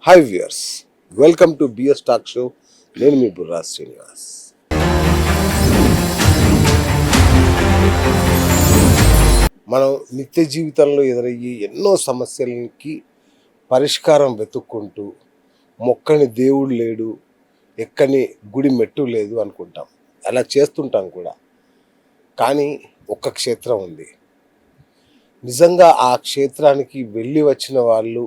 Hi viewers, welcome to BS talk show. నేను మీ బుర్రా శ్రీనివాస్. మనం నిత్య జీవితంలో ఎదురయ్యే ఎన్నో సమస్యలకి పరిష్కారం వెతుక్కుంటూ మొక్కని దేవుడు లేడు, ఎక్కని గుడి మెట్టు లేదు అనుకుంటాం. అలా చేస్తుంటాం కూడా. కానీ ఒక్క క్షేత్రం ఉంది. నిజంగా ఆ క్షేత్రానికి వెళ్ళి వచ్చిన వాళ్ళు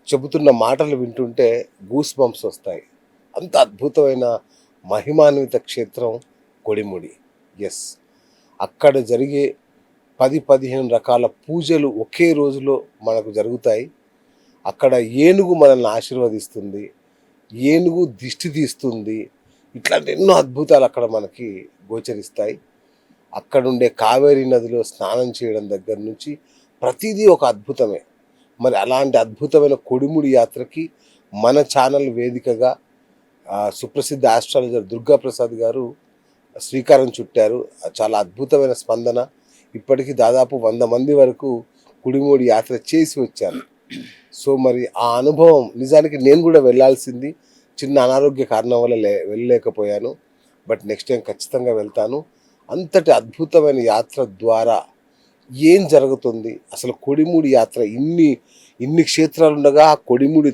చెబుతున్న మాటలు వింటుంటే గూస్ బంప్స్ వస్తాయి. అంత అద్భుతమైన మహిమాన్విత క్షేత్రం కొడిముడి. ఎస్, అక్కడ జరిగే 10-15 రకాల పూజలు ఒకే రోజులో మనకు జరుగుతాయి. అక్కడ ఏనుగు మనల్ని ఆశీర్వదిస్తుంది, ఏనుగు దిష్టి తీస్తుంది. ఇట్లాంటి ఎన్నో అద్భుతాలు అక్కడ మనకి గోచరిస్తాయి. అక్కడుండే కావేరీ నదిలో స్నానం చేయడం దగ్గర నుంచి ప్రతిదీ ఒక అద్భుతమే. మరి అలాంటి అద్భుతమైన కొడిముడి యాత్రకి మన ఛానల్ వేదికగా సుప్రసిద్ధ ఆస్ట్రాలజర్ దుర్గా ప్రసాద్ గారు శ్రీకారం చుట్టారు. చాలా అద్భుతమైన స్పందన. ఇప్పటికీ దాదాపు 100 మంది వరకు కొడిముడి యాత్ర చేసి వచ్చారు. సో మరి ఆ అనుభవం నిజానికి నేను కూడా వెళ్ళాల్సింది, చిన్న అనారోగ్య కారణం వల్ల వెళ్ళలేకపోయాను. బట్ నెక్స్ట్ టైం ఖచ్చితంగా వెళ్తాను. అంతటి అద్భుతమైన యాత్ర ద్వారా ఏం జరుగుతుంది, అసలు కొడిముడి యాత్ర ఇన్ని క్షేత్రాలు ఉండగా ఆ కొడిముడి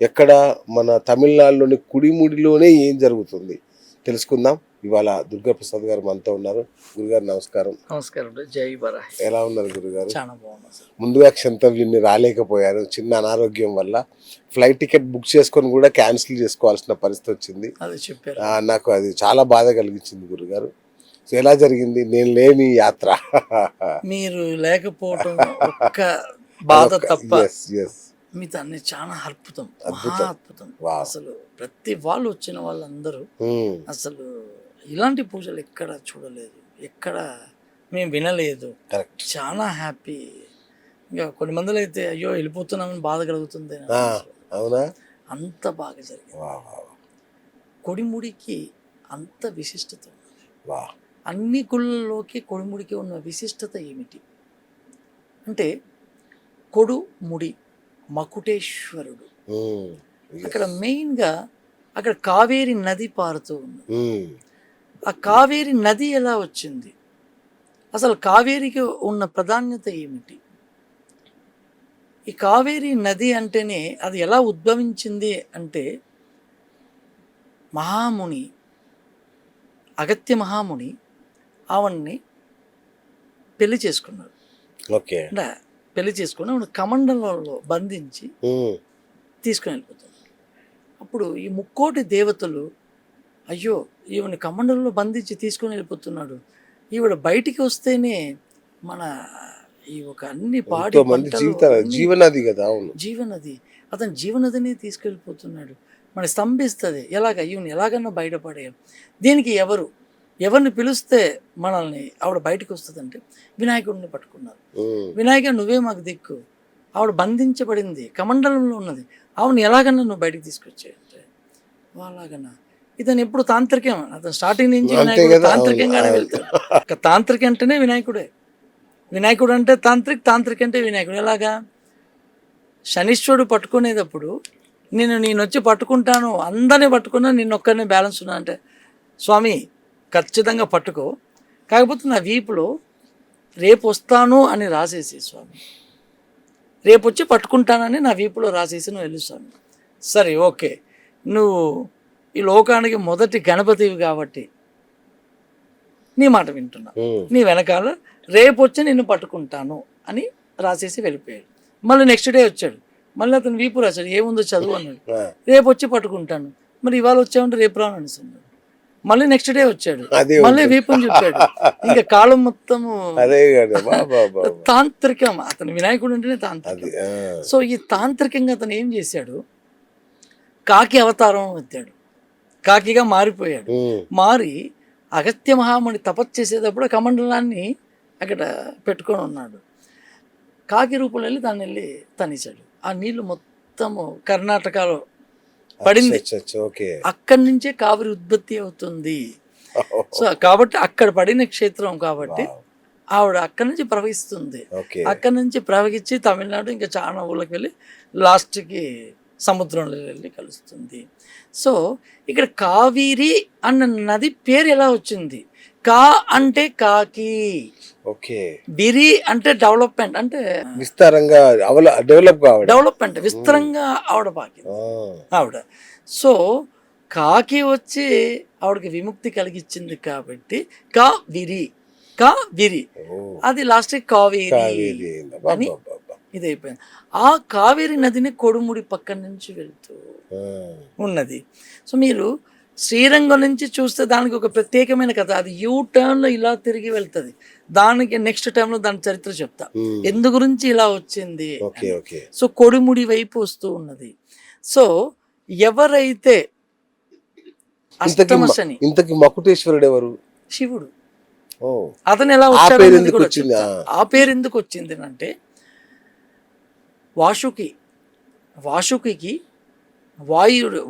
ఎక్కడ, మన తమిళనాడులోని కొడిముడిలోనే ఏం జరుగుతుంది తెలుసుకుందాం. ఇవాళ దుర్గా ప్రసాద్ గారు మనతో ఉన్నారు. గురుగారు నమస్కారం. నమస్కారం, జై బరా. ఎలా ఉన్నారు గురుగారు? చాలా బాగున్నారు. ముందుగా క్షంతవ్యుని రాలేకపోయాను, చిన్న అనారోగ్యం వల్ల. ఫ్లైట్ టికెట్ బుక్ చేసుకొని కూడా క్యాన్సిల్ చేసుకోవాల్సిన పరిస్థితి వచ్చింది. అది చెప్పారు. నాకు అది చాలా బాధ కలిగించింది గురుగారు. సో ఎలా జరిగింది నేను లేని యాత్ర? మీరు లేకపోవటం ఒక్క బాధ తప్ప మీతో అన్ని చాలా అద్భుతం, మహా అద్భుతం. అసలు ప్రతి వాళ్ళు వచ్చిన వాళ్ళందరూ అసలు ఇలాంటి పూజలు ఎక్కడ చూడలేదు, ఎక్కడ మేము వినలేదు. చాలా హ్యాపీ. ఇంకా కొన్ని మందిలో అయితే అయ్యో వెళ్ళిపోతున్నామని బాధ కలుగుతుంది. అవునా? అంత బాగా జరిగింది. కొడిముడికి అంత విశిష్టత ఉన్నది. అన్ని గుళ్ళలోకి కొడిముడికి ఉన్న విశిష్టత ఏమిటి అంటే, కొడుముడి మకుటేశ్వరుడు. అక్కడ మెయిన్గా అక్కడ కావేరి నది పారుతూ ఉంది. ఆ కావేరి నది ఎలా వచ్చింది, అసలు కావేరికి ఉన్న ప్రాధాన్యత ఏమిటి, ఈ కావేరి నది అంటేనే అది ఎలా ఉద్భవించింది అంటే, మహాముని అగత్య మహాముని ఆవిడ్ని పెళ్లి చేసుకున్నాడు. ఓకే. అంటే పెళ్లి చేసుకుని ఆవిడ కమండలంలో బంధించి తీసుకుని వెళ్ళిపోతాడు. అప్పుడు ఈ ముక్కోటి దేవతలు అయ్యో ఈవిని కమండలంలో బంధించి తీసుకుని వెళ్ళిపోతున్నాడు, ఈవిడ బయటికి వస్తేనే మన ఈ ఒక అన్ని పాడి జీవనది కదా. అవును, జీవనది. అతని జీవనదిని తీసుకెళ్ళిపోతున్నాడు, మన స్తంభిస్తుంది. ఈవెన్ ఎలాగన్నా బయటపడేయం. దీనికి ఎవరిని పిలిస్తే మనల్ని ఆవిడ బయటకు వస్తుందంటే వినాయకుడిని పట్టుకున్నారు. వినాయకుడు నువ్వే మాకు దిక్కు, ఆవిడ బంధించబడింది, కమండలంలో ఉన్నది, ఆవిడని ఎలాగన్నా నువ్వు బయటకు తీసుకొచ్చేయంటే అలాగన్నా. ఇతను ఎప్పుడు తాంత్రికం, అతను స్టార్టింగ్ నుంచి వినాయకుడు తాంత్రికంగానే వెళ్తాడు. తాంత్రిక అంటేనే వినాయకుడే, వినాయకుడు అంటే తాంత్రిక అంటే వినాయకుడు. ఎలాగా శనీశ్వరుడు పట్టుకునేటప్పుడు నేను వచ్చి పట్టుకుంటాను, అందరినీ పట్టుకున్నా నిన్నొక్కరిని బ్యాలెన్స్ ఉన్నా అంటే, స్వామి ఖచ్చితంగా పట్టుకో, కాకపోతే నా వీపులో రేపు వస్తాను అని రాసేసి స్వామి, రేపు వచ్చి పట్టుకుంటానని నా వీపులో రాసేసి నువ్వు వెళ్ళు స్వామి. సరే ఓకే, నువ్వు ఈ లోకానికి మొదటి గణపతివి కాబట్టి నీ మాట వింటున్నా, నీ వెనకాల రేపు వచ్చి నిన్ను పట్టుకుంటాను అని రాసేసి వెళ్ళిపోయాడు. మళ్ళీ నెక్స్ట్ డే వచ్చాడు, మళ్ళీ అతను వీపు రాశాడు, ఏముందో చదువు అన్నాడు, రేపు వచ్చి పట్టుకుంటాను. మరి ఇవాళ వచ్చామంటే రేపు రాను అనిస్తున్నాడు. మళ్ళీ నెక్స్ట్ డే వచ్చాడు, మళ్ళీ వీపుని చెప్పాడు. ఇంకా కాలం మొత్తము తాంత్రికం. అతను వినాయకుడు అంటేనే తాంత్రికం. సో ఈ తాంత్రికంగా అతను ఏం చేశాడు, కాకి అవతారం ఎత్తాడు, కాకిగా మారిపోయాడు. మారి అగత్య మహాముని తపస్సు చేసేటప్పుడు కమండలాన్ని అక్కడ పెట్టుకొని ఉన్నాడు. కాకి రూపంలో వెళ్ళి దాన్ని వెళ్ళి తనిచాడు. ఆ నీళ్లు మొత్తము కర్ణాటకలో పడింది. అక్కడి నుంచే కావిరి ఉత్పత్తి అవుతుంది. సో కాబట్టి అక్కడ పడిన క్షేత్రం కాబట్టి ఆవిడ అక్కడి నుంచి ప్రవహిస్తుంది. అక్కడి నుంచి ప్రవహించి తమిళనాడు ఇంకా చాలా ఊళ్ళకి వెళ్ళి లాస్ట్కి సముద్రంలో వెళ్ళి కలుస్తుంది. సో ఇక్కడ కావేరి అన్న నది పేరు ఎలా వచ్చింది? కా అంటే కాకి, ఓకే, బిరి అంటే డెవలప్మెంట్, అంటే విస్తారంగా డెవలప్ కావడం, డెవలప్మెంట్ విస్తరంగా ఆవిడ పాకింది ఆవిడ. సో కాకి వచ్చి ఆవిడకి విముక్తి కలిగించింది కాబట్టి కా విరి, కా విరి, అది లాస్ట్ కావేరి అని ఇది అయిపోయింది. ఆ కావేరి నదిని కొడుముడి పక్కన నుంచి వెళ్తూ ఉన్నది. సో మీరు శ్రీరంగం నుంచి చూస్తే దానికి ఒక ప్రత్యేకమైన కథ, అది యూ టర్న్లో ఇలా తిరిగి వెళ్తుంది. దానికి నెక్స్ట్ టైంలో దాని చరిత్ర చెప్తా, ఎందు గురించి ఇలా వచ్చింది. సో కొడుముడి వైపు వస్తూ ఉన్నది. సో ఎవరైతే అష్టమ శని, ఇంతకి మకుటేశ్వరుడు ఎవరు? శివుడు. అతను ఎలా వచ్చాడు? ఆ పేరు ఎందుకు వచ్చింది అంటే వాసుకి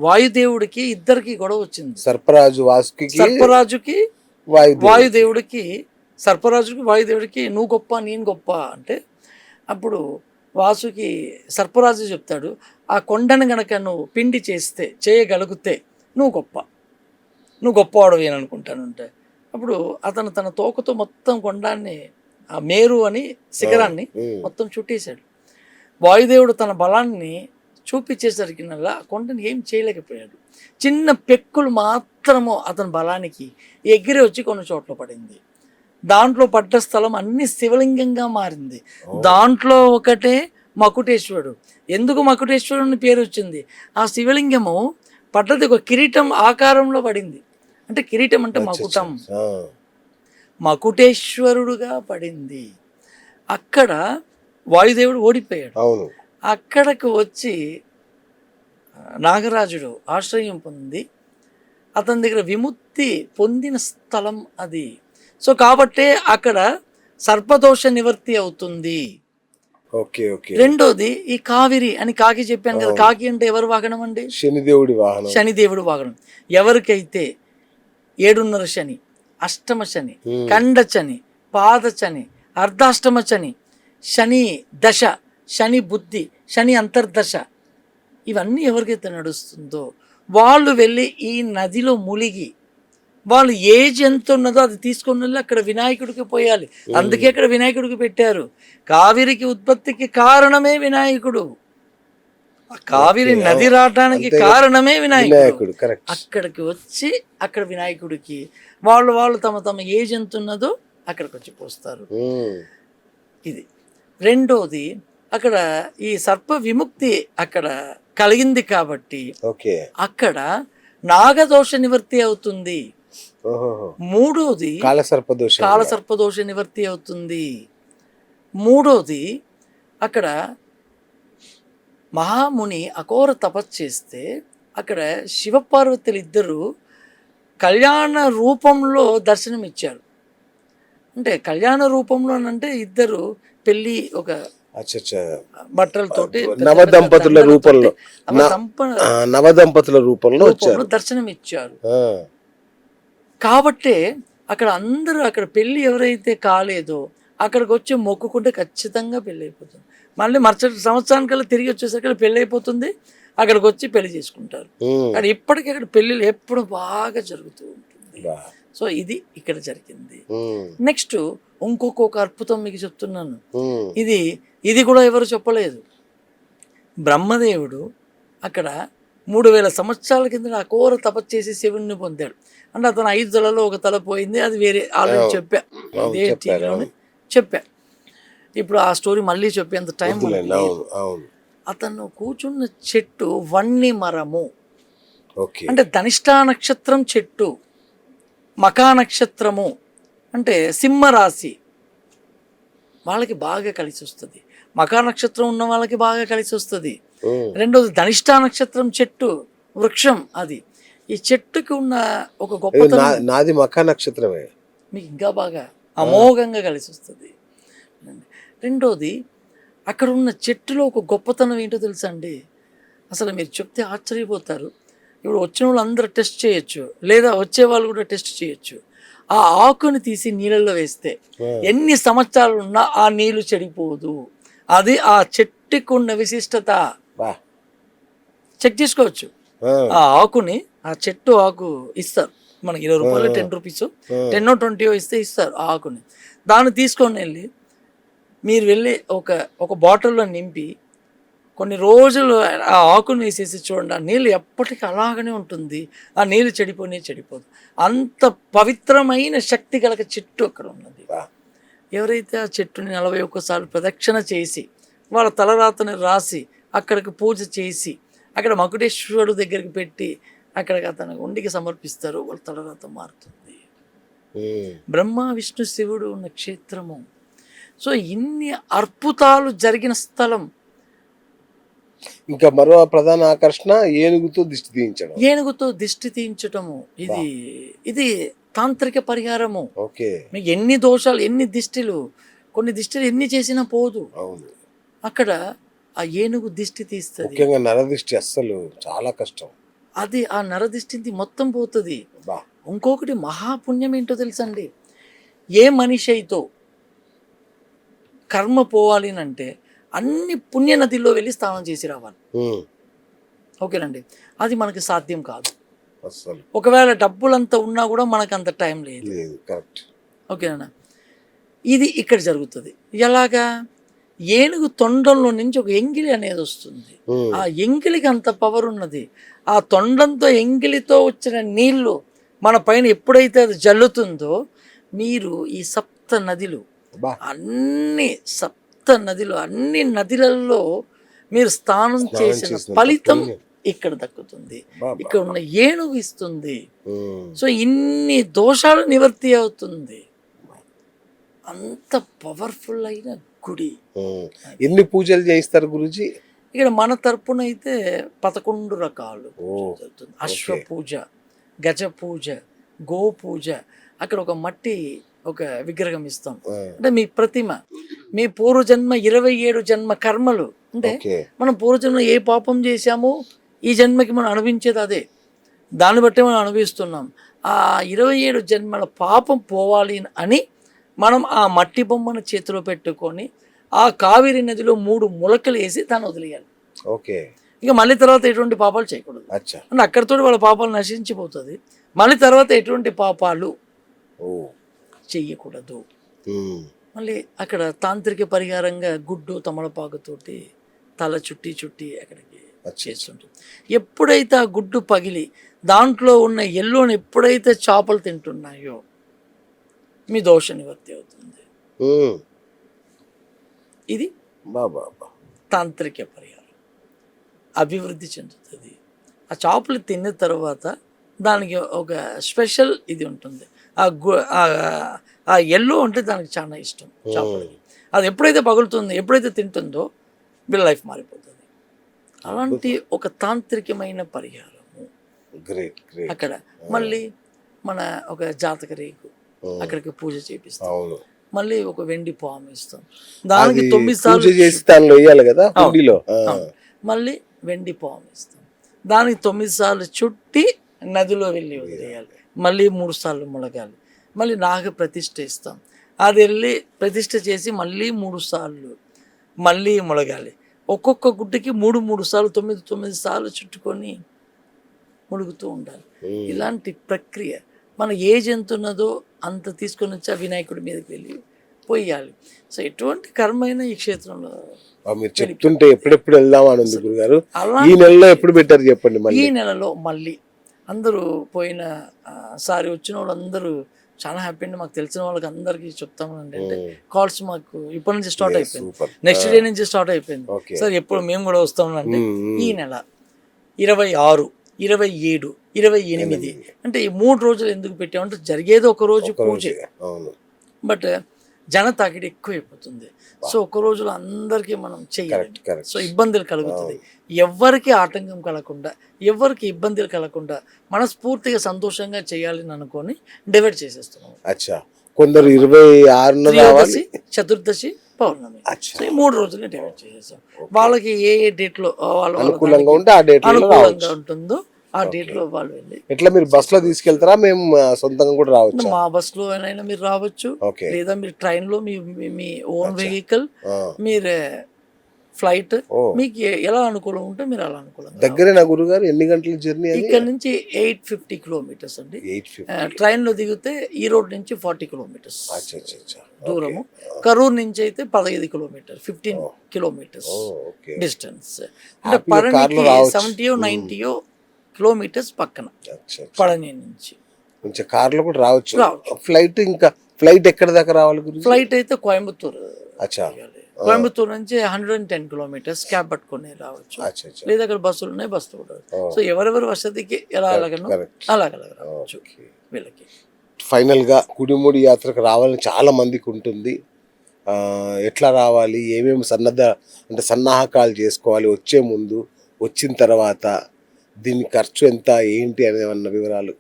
వాయుదేవుడికి ఇద్దరికి గొడవ వచ్చింది. సర్పరాజుకి వాయుదేవుడికి వాయుదేవుడికి నువ్వు గొప్ప నేను గొప్ప అంటే, అప్పుడు వాసుకి సర్పరాజు చెప్తాడు, ఆ కొండను గనక నువ్వు పిండి చేయగలిగితే నువ్వు గొప్పవాడవి అని అనుకుంటానంటే, అప్పుడు అతను తన తోకతో మొత్తం కొండాన్ని, ఆ మేరు అని శిఖరాన్ని మొత్తం చుట్టేశాడు. వాయుదేవుడు తన బలాన్ని చూపించేసరికి నల్లా కొండని ఏం చేయలేకపోయాడు. చిన్న పెక్కులు మాత్రము అతని బలానికి ఎగిరి వచ్చి కొన్ని చోట్ల పడింది. దాంట్లో పడ్డ స్థలం అన్ని శివలింగంగా మారింది. దాంట్లో ఒకటే మకుటేశ్వరుడు. ఎందుకు మకుటేశ్వరుని పేరు వచ్చింది? ఆ శివలింగము పడ్డది ఒక కిరీటం ఆకారంలో పడింది. అంటే కిరీటం అంటే మకుటం, మకుటేశ్వరుడుగా పడింది. అక్కడ వాయుదేవుడు ఓడిపోయాడు. అక్కడకు వచ్చి నాగరాజుడు ఆశ్రయం పొంది అతని దగ్గర విముక్తి పొందిన స్థలం అది. సో కాబట్టే అక్కడ సర్పదోష నివర్తి అవుతుంది. రెండోది ఈ కావిరి అని కాకి చెప్పాను కదా, కాకి అంటే ఎవరు వాహనం అండి? శనిదేవుడి వాహనం. ఎవరికైతే 7.5 శని, అష్టమ శని, ఖండ శని, పాద శని, అర్ధాష్టమ శని, శని దశ, శని బుద్ధి, శని అంతర్దశ, ఇవన్నీ ఎవరికైతే నడుస్తుందో వాళ్ళు వెళ్ళి ఈ నదిలో ములిగి వాళ్ళు ఏజ్ ఎంత ఉన్నదో అది తీసుకొని వెళ్ళి అక్కడ వినాయకుడికి పోయాలి. అందుకే అక్కడ వినాయకుడికి పెట్టారు. కావిరికి ఉత్పత్తికి కారణమే వినాయకుడు. కావిరి నది రావడానికి కారణమే వినాయకుడు. అక్కడికి వచ్చి అక్కడ వినాయకుడికి వాళ్ళు తమ ఏజ్ ఎంత ఉన్నదో అక్కడికి వచ్చి పోస్తారు. ఇది రెండోది. అక్కడ ఈ సర్ప విముక్తి అక్కడ కలిగింది కాబట్టి అక్కడ నాగదోష నివర్తి అవుతుంది. మూడోది కాలసర్పదోష నివర్తి అవుతుంది. మూడోది అక్కడ మహాముని అఘోర తపస్సు చేస్తే అక్కడ శివపార్వతులు ఇద్దరు కళ్యాణ రూపంలో దర్శనమిచ్చారు. అంటే కళ్యాణ రూపంలో అంటే ఇద్దరు పెళ్ళి ఒక బట్టలతోటి నవదంపతుల రూపంలో దర్శనం ఇచ్చారు. కాబట్టే అక్కడ అందరూ అక్కడ పెళ్ళి ఎవరైతే కాలేదో అక్కడికి వచ్చి మొక్కుకుంటే ఖచ్చితంగా పెళ్ళి అయిపోతుంది. మళ్ళీ మరుసటి సంవత్సరానికల్లా తిరిగి వచ్చేసరికి పెళ్ళి అయిపోతుంది. అక్కడికి వచ్చి పెళ్లి చేసుకుంటారు. కానీ ఇప్పటికీ అక్కడ పెళ్ళిళ్ళు ఎప్పుడు బాగా జరుగుతూ ఉంటుంది. సో ఇది ఇక్కడ జరిగింది. నెక్స్ట్ ఇంకొక అద్భుతం మీకు చెప్తున్నాను. ఇది కూడా ఎవరు చెప్పలేదు. బ్రహ్మదేవుడు అక్కడ 3000 సంవత్సరాల కింద అఘోర తపస్సు చేసి శివుణ్ణి పొందాడు. అంటే అతను 5 తలలో ఒక తల పోయింది, అది వేరే ఆల్రెడీ చెప్పా. ఇప్పుడు ఆ స్టోరీ మళ్ళీ చెప్పేంత టైం. అతను కూర్చున్న చెట్టు వన్ని మరము, అంటే ధనిష్ఠా నక్షత్రం చెట్టు, మకా నక్షత్రము అంటే సింహరాశి వాళ్ళకి బాగా కలిసి వస్తుంది. మకా నక్షత్రం ఉన్న వాళ్ళకి బాగా కలిసి వస్తుంది. రెండోది ధనిష్ఠా నక్షత్రం చెట్టు వృక్షం, అది ఈ చెట్టుకి ఉన్న ఒక గొప్పతనం. నాది మకా నక్షత్రమే, మీకు ఇంకా బాగా అమోఘంగా కలిసి వస్తుంది. రెండోది అక్కడ ఉన్న చెట్టులో ఒక గొప్పతనం ఏంటో తెలుసా అండి? అసలు మీరు చెప్తే ఆశ్చర్యపోతారు. ఇప్పుడు వచ్చిన వాళ్ళు అందరూ టెస్ట్ చేయొచ్చు, లేదా వచ్చే వాళ్ళు కూడా టెస్ట్ చేయొచ్చు. ఆ ఆకుని తీసి నీళ్ళల్లో వేస్తే ఎన్ని సంవత్సరాలు ఉన్నా ఆ నీళ్లు చెడిపోదు. అది ఆ చెట్టుకు ఉన్న విశిష్టత. చెక్ చేసుకోవచ్చు. ఆ, ఆ ఆకుని, ఆ చెట్టు ఆకు ఇస్తారు మనకి 20 రూపాయలు, 10 రూపీస్, 10 20 ఇస్తే ఇస్తారు ఆ ఆకుని. దాన్ని తీసుకొని వెళ్ళి మీరు వెళ్ళి ఒక బాటిల్లో నింపి కొన్ని రోజులు ఆ ఆకుని వేసేసి చూడండి, ఆ నీళ్ళు ఎప్పటికీ అలాగనే ఉంటుంది. ఆ నీళ్ళు చెడిపోదు. అంత పవిత్రమైన శక్తి గల చెట్టు అక్కడ ఉన్నది. బా. ఎవరైతే ఆ చెట్టుని 41 సార్లు ప్రదక్షిణ చేసి వాళ్ళ తలరాతని రాసి అక్కడికి పూజ చేసి అక్కడ మకుటేశ్వరుడు దగ్గరికి పెట్టి అక్కడికి అతను ఉండికి సమర్పిస్తారు, వాళ్ళ తలరాత మారుతుంది. బ్రహ్మ విష్ణు శివుడు ఉన్న క్షేత్రము. సో ఇన్ని అద్భుతాలు జరిగిన స్థలం. ఇంకా మరో ప్రధాన ఆకర్షణ ఏనుగుతో దిష్టి తీయించడం. ఏనుగుతో దిష్టి తీయించటము, ఇది తాంత్రిక పరిహారము. ఓకే. మీకు ఎన్ని దోషాలు, ఎన్ని దిష్టిలు, కొన్ని దిష్టిలు ఎన్ని చేసినా పోదు. అవును. అక్కడ ఆ ఏనుగు దిష్టి తీస్తుంది. ముఖ్యంగా నరదిష్టి అస్సలు చాలా కష్టం. అది ఆ నరదిష్టిని మొత్తం పోతుంది. బా. ఇంకొకటి మహాపుణ్యం ఏంటో తెలుసండి, ఏ మనిషి అయితే కర్మ పోవాలి అంటే అన్ని పుణ్య నదిలో వెళ్ళి స్నానం చేసి రావాలి. ఓకేనండి, అది మనకి సాధ్యం కాదు అస్సలు. ఒకవేళ డబ్బులంతా ఉన్నా కూడా మనకు అంత టైం లేదు. కరెక్ట్. ఓకేనా, ఇది ఇక్కడ జరుగుతుంది. ఎలాగా, ఏనుగు తొండంలో నుంచి ఒక ఎంగిలి అనేది వస్తుంది. ఆ ఎంగిలికి అంత పవర్ ఉన్నది. ఆ తొండంతో ఎంగిలితో వచ్చిన నీళ్లు మన పైన ఎప్పుడైతే అది జల్లుతుందో, మీరు ఈ సప్త నదిలు, అన్ని నదిలలో మీరు స్నానం చేసిన ఫలితం ఇక్కడ దక్కుతుంది. ఇక్కడ ఉన్న ఏనుగు ఇస్తుంది. సో ఇన్ని దోషాలు నివర్తి అవుతుంది. అంత పవర్ఫుల్ అయిన గుడి. ఎన్ని పూజలు చేయిస్తారు గురుజీ? ఇక్కడ మన తరపున అయితే 11 రకాలు జరుగుతుంది. అశ్వ పూజ, గజ పూజ, గో పూజ. అక్కడ ఒక మట్టి ఒక విగ్రహం ఇస్తాం. అంటే మీ ప్రతిమ, మీ పూర్వజన్మ 27 జన్మ కర్మలు. అంటే మనం పూర్వజన్మ ఏ పాపం చేశామో ఈ జన్మకి మనం అనుభవించేది అదే, దాన్ని బట్టి మనం అనుభవిస్తున్నాం. ఆ 27 జన్మల పాపం పోవాలి అని మనం ఆ మట్టి బొమ్మను చేతిలో పెట్టుకొని ఆ కావేరి నదిలో 3 ములకలు వేసి దాన్ని వదిలేయాలి. ఓకే. ఇక మళ్ళీ తర్వాత ఎటువంటి పాపాలు చేయకూడదు. అంటే అక్కడితో వాళ్ళ పాపాలు నశించిపోతుంది. మళ్ళీ తర్వాత ఎటువంటి పాపాలు చెయ్యకూడదు. మళ్ళీ అక్కడ తాంత్రిక పరిహారంగా గుడ్డు తమలపాకుతోటి తల చుట్టి అక్కడికి చేస్తుంటుంది. ఎప్పుడైతే ఆ గుడ్డు పగిలి దాంట్లో ఉన్న ఎల్లోని ఎప్పుడైతే చేపలు తింటున్నాయో మీ దోష నివర్తి అవుతుంది. ఇది తాంత్రిక పరిహారం. అభివృద్ధి చెందుతుంది. ఆ చేపలు తిన్న తర్వాత దానికి ఒక స్పెషల్ ఇది ఉంటుంది. ఆ ఎల్లో అంటే దానికి చాలా ఇష్టం చేపలకి. అది ఎప్పుడైతే పగులుతుందో, ఎప్పుడైతే తింటుందో వీళ్ళ లైఫ్ మారిపోతుంది. అలాంటి ఒక తాంత్రికమైన పరిహారము అక్కడ. మళ్ళీ మన ఒక జాతక రేకు అక్కడికి పూజ చేపిస్తాం. మళ్ళీ ఒక వెండి పాము ఇస్తాం. దానికి 9 సార్లు మళ్ళీ వెండి పాము ఇస్తాం. దానికి 9 సార్లు చుట్టి నదిలో వెళ్ళి వదిలేయాలి. మళ్ళీ 3 సార్లు ములగాలి. మళ్ళీ నాగ ప్రతిష్ఠ ఇస్తాం. అది వెళ్ళి ప్రతిష్ఠ చేసి మళ్ళీ 3 సార్లు మళ్ళీ ములగాలి. ఒక్కొక్క గుడ్డకి 3 సార్లు 9 సార్లు చుట్టుకొని ములుగుతూ ఉండాలి. ఇలాంటి ప్రక్రియ మన ఏ జంతున్నదో అంత తీసుకొని వచ్చి ఆ వినాయకుడి మీదకి వెళ్ళి పోయాలి. సో ఎటువంటి కర్మైనా ఈ క్షేత్రంలో మీరు చెప్తుంటే ఎప్పుడెప్పుడు వెళ్దామని ఉంది గురుగారు. ఈ నెలలో ఎప్పుడు పెట్టారు చెప్పండి? ఈ నెలలో మళ్ళీ అందరూ పోయిన సారి వచ్చిన వాళ్ళందరూ చాలా హ్యాపీ అండి. మాకు తెలిసిన వాళ్ళకి అందరికీ చెప్తామండి. అంటే కాల్స్ మాకు ఇప్పటి నుంచి స్టార్ట్ అయిపోయింది. నెక్స్ట్ డే నుంచి స్టార్ట్ అయిపోయింది. సార్ ఎప్పుడు మేము కూడా వస్తామంటే ఈ నెల 26, 27, 28 అంటే ఈ 3 రోజులు ఎందుకు పెట్టామంటే జరిగేది ఒక రోజు పూజ, బట్ జన తాకిడి ఎక్కువ అయిపోతుంది. సో ఒక రోజులో అందరికీ మనం చెయ్యాలి. సో ఇబ్బందులు కలుగుతుంది. ఎవరికి ఆటంకం కలగకుండా, ఎవరికి ఇబ్బందులు కలగకుండా మనస్ఫూర్తిగా సంతోషంగా చేయాలని అనుకొని డివైడ్ చేసేస్తున్నాం. కొందరు 26 చతుర్దశి, పౌర్ణమి, సో ఈ 3 రోజులు డివైడ్ చేసేస్తాం. వాళ్ళకి ఏ డేట్ లో అనుకూలంగా ఉంటుందో ఆ డేట్ లో వాళ్ళు వెళ్ళి. ఎట్లా మీరు బస్ లో తీసుకెళ్తారా? మేము సొంతంగా కూడా రావచ్చు. మా బస్ లో అయినా మీరు రావచ్చు, లేదా మీరు ట్రైన్ లో మీ ఓన్ వెహికల్, మీరు ఫ్లైట్ ఓ మీకు ఎలా అనుకూలం ఉంటే మీరు అలా అనుకూలంగా దగ్గరే నా గురుగారు ఎన్ని గంటల జర్నీ అది ఇక్కడ నుంచి 850 కిలోమీటర్స్ అండి. 850 ట్రైన్లో దిగితే ఈ రోడ్ నుంచి 40 కిలోమీటర్స్ అచ్చా అచ్చా అచ్చా దూరము. కరూర్ నుంచి అయితే 15 కిలోమీటర్ 15 ఓ. Kilometres okay distance. అంటే హ్యాపీగా పళనికి కార్లో రావచ్చు 70 90 కిలోమీటర్స్ పక్కన అచ్చా అచ్చా పళని నుంచి కొంచెం కార్లో కూడా రావచ్చు రావచ్చు. ఫ్లైట్ ఇంకా ఫ్లైట్ ఎక్కడ దాకా రావాలి గురించి ఫ్లైట్ అయితే కోయంబత్తూరు అచ్చా దిగాలి. కోయంబత్తూరు నుంచి 110 కిలోమీటర్స్ క్యాబ్ పట్టుకొని రావచ్చు. అచ్చా అచ్చా లేదా అక్కడ బస్సులు ఉన్నాయి, బస్సు కూడా. సో ఎవరెవరి వసతికి ఎలా అలాగనో కరెక్ట్ అలాగ రావచ్చు వీళ్ళకి. ఫైనల్గా కుడిముడి యాత్రకు రావాలని చాలా మందికి ఉంటుంది. ఎట్లా రావాలి, ఏమేమి సన్నాహకాలు చేసుకోవాలి వచ్చే ముందు, వచ్చిన తర్వాత దీని ఖర్చు ఎంత ఏంటి అనే వివరాలు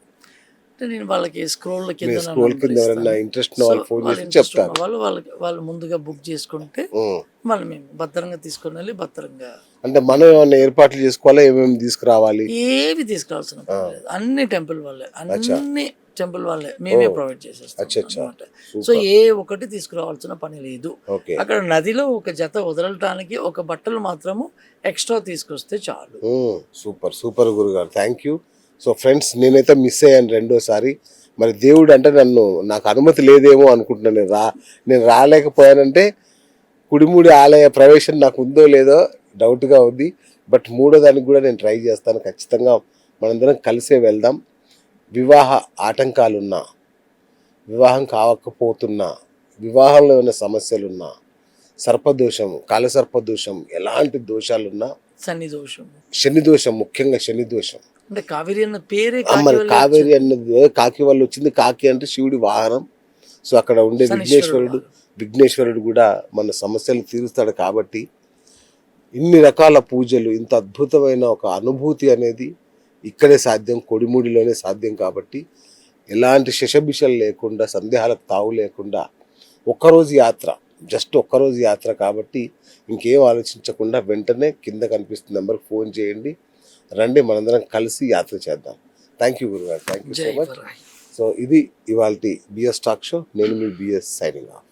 అంటే నేను వాళ్ళకి స్క్రోల్ కింద మీరు స్క్రోల్ కింద ఎవరైనా ఇంట్రెస్ట్ ఉన్న వాళ్ళు ఫోన్ చేసి చెప్తారు. వాళ్ళు ముందుగా బుక్ చేసుకుంటే వాళ్ళు మేము భద్రంగా తీసుకుని వెళ్ళి భద్రంగా. అంటే మనం ఏమన్నా ఏర్పాట్లు చేసుకోవాలా, ఏమేమి తీసుకురావాలి? ఏవి తీసుకురావాల్సిన పని లేదు. అన్ని టెంపుల్ వాళ్ళే, అన్ని టెంపుల్ వాళ్ళే మేమే ప్రొవైడ్ చేసేస్తాం అన్నమాట. సో ఏ ఒకటి తీసుకురావాల్సిన పని లేదు. ఓకే అక్కడ నదిలో ఒక జత వదలటానికి ఒక బట్టలు మాత్రము ఎక్స్ట్రా తీసుకొస్తే చాలు. సూపర్ సూపర్ గురుగారు, థ్యాంక్ యూ. సో ఫ్రెండ్స్, నేనైతే మిస్ అయ్యాను రెండోసారి. మరి దేవుడు అంటే నాకు అనుమతి లేదేమో అనుకుంటున్నాను. నేను రాలేకపోయానంటే కుడిముడి ఆలయ ప్రవేశం నాకు ఉందో లేదో డౌట్గా ఉంది. బట్ మూడో దానికి కూడా నేను ట్రై చేస్తాను. ఖచ్చితంగా మనందరం కలిసే వెళ్దాం. వివాహ ఆటంకాలున్నా, వివాహం కావకపోతున్నా, వివాహంలో ఉన్న సమస్యలున్నా, సర్పదోషం, కాలసర్పదోషం, ఎలాంటి దోషాలున్నా, శని దోషం, శని దోషం, ముఖ్యంగా శని దోషం. అంటే కావేరి అన్న పేరే మరి కావేరి అన్నది కాకి వల్ల వచ్చింది. కాకి అంటే శివుడి వాహనం. సో అక్కడ ఉండే విఘ్నేశ్వరుడు కూడా మన సమస్యలు తీరుస్తాడు. కాబట్టి ఇన్ని రకాల పూజలు, ఇంత అద్భుతమైన ఒక అనుభూతి అనేది ఇక్కడే సాధ్యం, కొడిమూడిలోనే సాధ్యం. కాబట్టి ఎలాంటి శశబిషలు లేకుండా, సందేహాలకు తావు లేకుండా ఒక్కరోజు యాత్ర, జస్ట్ ఒక్కరోజు యాత్ర కాబట్టి ఇంకేం ఆలోచించకుండా వెంటనే కింద కనిపిస్తున్న నెంబర్కి ఫోన్ చేయండి. రండి, మనందరం కలిసి యాత్ర చేద్దాం. థ్యాంక్ యూ గురుగారు, thank you so much. So ఇది ఇవాల్టి బిఎస్ టాక్ షో. నేను మీ బిఎస్ సైనింగ్ ఆఫ్.